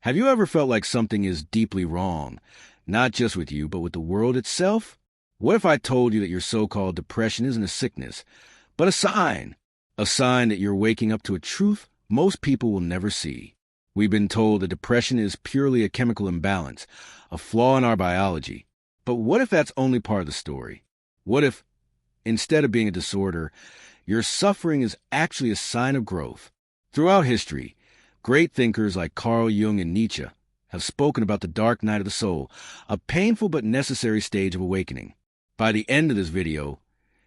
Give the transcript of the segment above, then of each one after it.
Have you ever felt like something is deeply wrong, not just with you, but with the world itself? What if I told you that your so-called depression isn't a sickness, but a sign? A sign that you're waking up to a truth most people will never see. We've been told that depression is purely a chemical imbalance, a flaw in our biology. But what if that's only part of the story? What if, instead of being a disorder, your suffering is actually a sign of growth? Throughout history, great thinkers like Carl Jung and Nietzsche have spoken about the dark night of the soul, a painful but necessary stage of awakening. By the end of this video,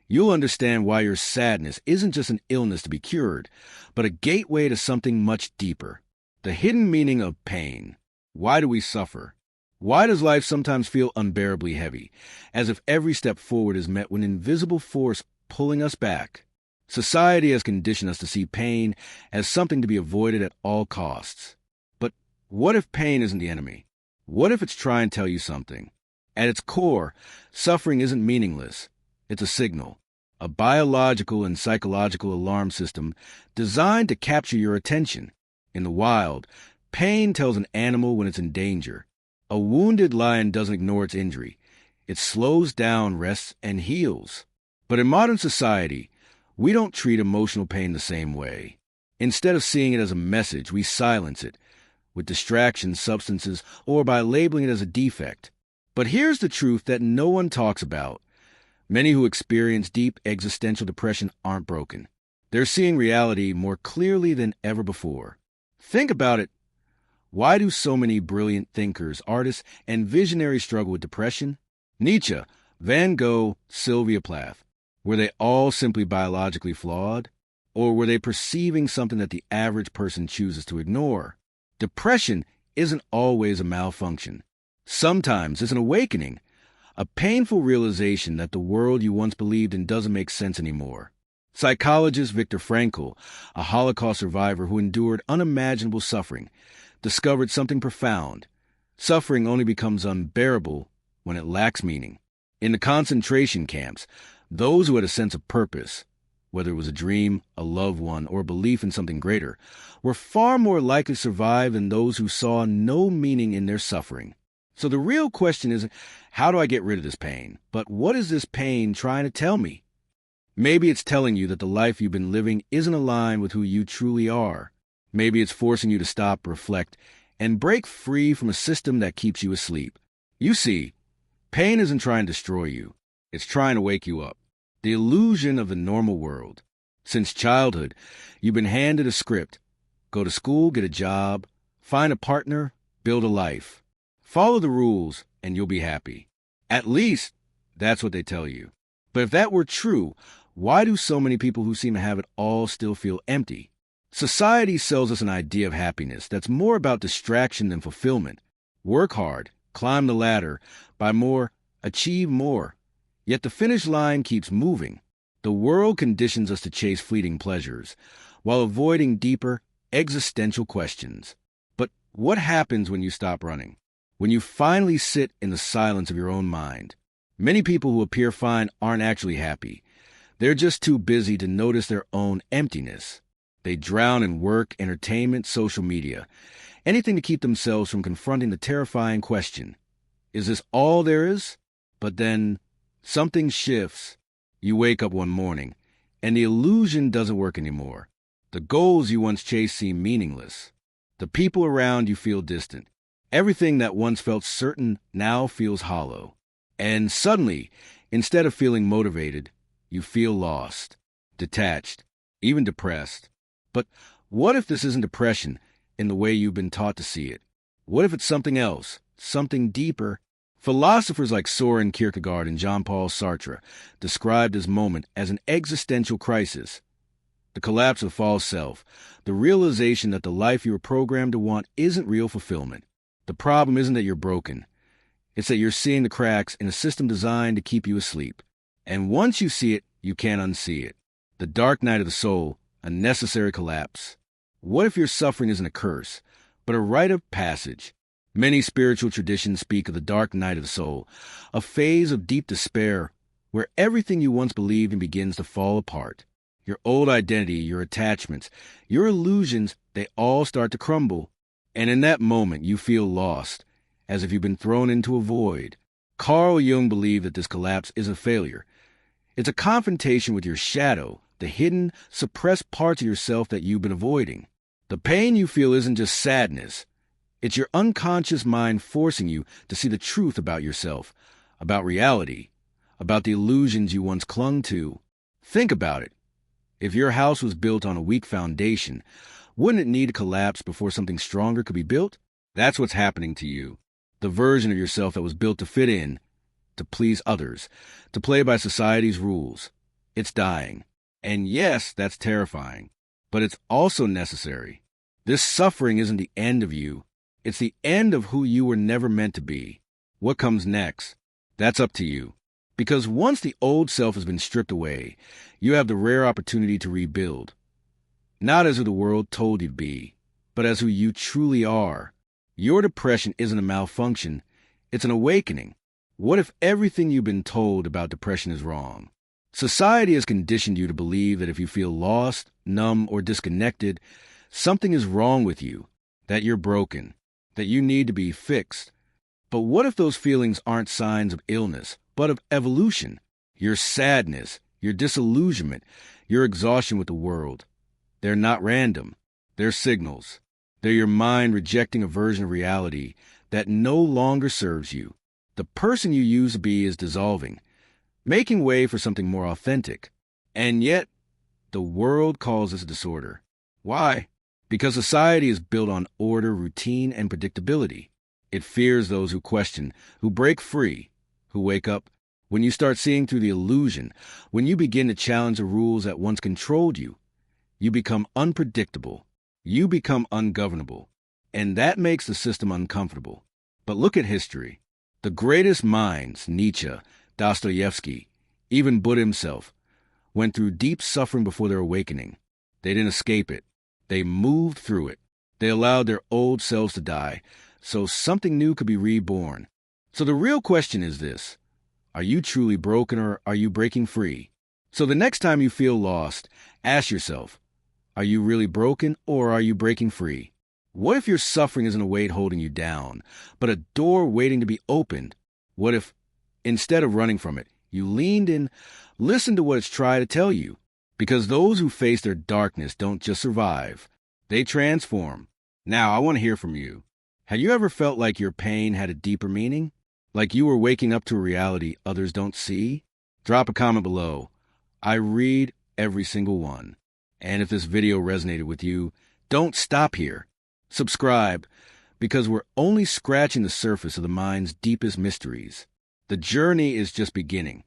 you'll understand why your sadness isn't just an illness to be cured, but a gateway to something much deeper. The hidden meaning of pain. Why do we suffer? Why does life sometimes feel unbearably heavy, as if every step forward is met with an invisible force pulling us back? Society has conditioned us to see pain as something to be avoided at all costs. But what if pain isn't the enemy? What if it's trying to tell you something? At its core, suffering isn't meaningless. It's a signal, a biological and psychological alarm system designed to capture your attention. In the wild, pain tells an animal when it's in danger. A wounded lion doesn't ignore its injury. It slows down, rests, and heals. But in modern society, we don't treat emotional pain the same way. Instead of seeing it as a message, we silence it with distractions, substances, or by labeling it as a defect. But here's the truth that no one talks about. Many who experience deep existential depression aren't broken. They're seeing reality more clearly than ever before. Think about it. Why do so many brilliant thinkers, artists, and visionaries struggle with depression? Nietzsche, Van Gogh, Sylvia Plath. Were they all simply biologically flawed? Or were they perceiving something that the average person chooses to ignore? Depression isn't always a malfunction. Sometimes it's an awakening, a painful realization that the world you once believed in doesn't make sense anymore. Psychologist Viktor Frankl, a Holocaust survivor who endured unimaginable suffering, discovered something profound. Suffering only becomes unbearable when it lacks meaning. In the concentration camps, those who had a sense of purpose, whether it was a dream, a loved one, or belief in something greater, were far more likely to survive than those who saw no meaning in their suffering. So the real question isn't, how do I get rid of this pain? But what is this pain trying to tell me? Maybe it's telling you that the life you've been living isn't aligned with who you truly are. Maybe it's forcing you to stop, reflect, and break free from a system that keeps you asleep. You see, pain isn't trying to destroy you. It's trying to wake you up. The illusion of the normal world. Since childhood, you've been handed a script. Go to school, get a job, find a partner, build a life. Follow the rules, and you'll be happy. At least, that's what they tell you. But if that were true, why do so many people who seem to have it all still feel empty? Society sells us an idea of happiness that's more about distraction than fulfillment. Work hard, climb the ladder, buy more, achieve more. Yet the finish line keeps moving. The world conditions us to chase fleeting pleasures, while avoiding deeper, existential questions. But what happens when you stop running? When you finally sit in the silence of your own mind? Many people who appear fine aren't actually happy. They're just too busy to notice their own emptiness. They drown in work, entertainment, social media, anything to keep themselves from confronting the terrifying question, is this all there is? But then something shifts. You wake up one morning, and the illusion doesn't work anymore. The goals you once chased seem meaningless. The people around you feel distant. Everything that once felt certain now feels hollow. And suddenly, instead of feeling motivated, you feel lost, detached, even depressed. But what if this isn't depression in the way you've been taught to see it? What if it's something else, something deeper? Philosophers like Soren Kierkegaard and Jean-Paul Sartre described this moment as an existential crisis. The collapse of false self, the realization that the life you were programmed to want isn't real fulfillment. The problem isn't that you're broken. It's that you're seeing the cracks in a system designed to keep you asleep. And once you see it, you can't unsee it. The dark night of the soul, a necessary collapse. What if your suffering isn't a curse, but a rite of passage? Many spiritual traditions speak of the dark night of the soul, a phase of deep despair where everything you once believed in begins to fall apart. Your old identity, your attachments, your illusions, they all start to crumble. And in that moment, you feel lost, as if you've been thrown into a void. Carl Jung believed that this collapse is a failure. It's a confrontation with your shadow, the hidden, suppressed parts of yourself that you've been avoiding. The pain you feel isn't just sadness. It's your unconscious mind forcing you to see the truth about yourself, about reality, about the illusions you once clung to. Think about it. If your house was built on a weak foundation, wouldn't it need to collapse before something stronger could be built? That's what's happening to you. The version of yourself that was built to fit in, to please others, to play by society's rules. It's dying. And yes, that's terrifying. But it's also necessary. This suffering isn't the end of you. It's the end of who you were never meant to be. What comes next? That's up to you. Because once the old self has been stripped away, you have the rare opportunity to rebuild. Not as who the world told you to be, but as who you truly are. Your depression isn't a malfunction, it's an awakening. What if everything you've been told about depression is wrong? Society has conditioned you to believe that if you feel lost, numb, or disconnected, something is wrong with you, that you're broken, that you need to be fixed. But what if those feelings aren't signs of illness, but of evolution? Your sadness, your disillusionment, your exhaustion with the world. They're not random. They're signals. They're your mind rejecting a version of reality that no longer serves you. The person you used to be is dissolving, making way for something more authentic. And yet, the world calls this disorder. Why? Because society is built on order, routine, and predictability. It fears those who question, who break free, who wake up. When you start seeing through the illusion, when you begin to challenge the rules that once controlled you, you become unpredictable. You become ungovernable. And that makes the system uncomfortable. But look at history. The greatest minds, Nietzsche, Dostoevsky, even Buddha himself, went through deep suffering before their awakening. They didn't escape it. They moved through it. They allowed their old selves to die, so something new could be reborn. So the real question is this: are you truly broken, or are you breaking free? So the next time you feel lost, ask yourself, are you really broken, or are you breaking free? What if your suffering isn't a weight holding you down, but a door waiting to be opened? What if, instead of running from it, you leaned in, listened to what it's trying to tell you? Because those who face their darkness don't just survive, they transform. Now, I want to hear from you. Have you ever felt like your pain had a deeper meaning? Like you were waking up to a reality others don't see? Drop a comment below. I read every single one. And if this video resonated with you, don't stop here. Subscribe, because we're only scratching the surface of the mind's deepest mysteries. The journey is just beginning.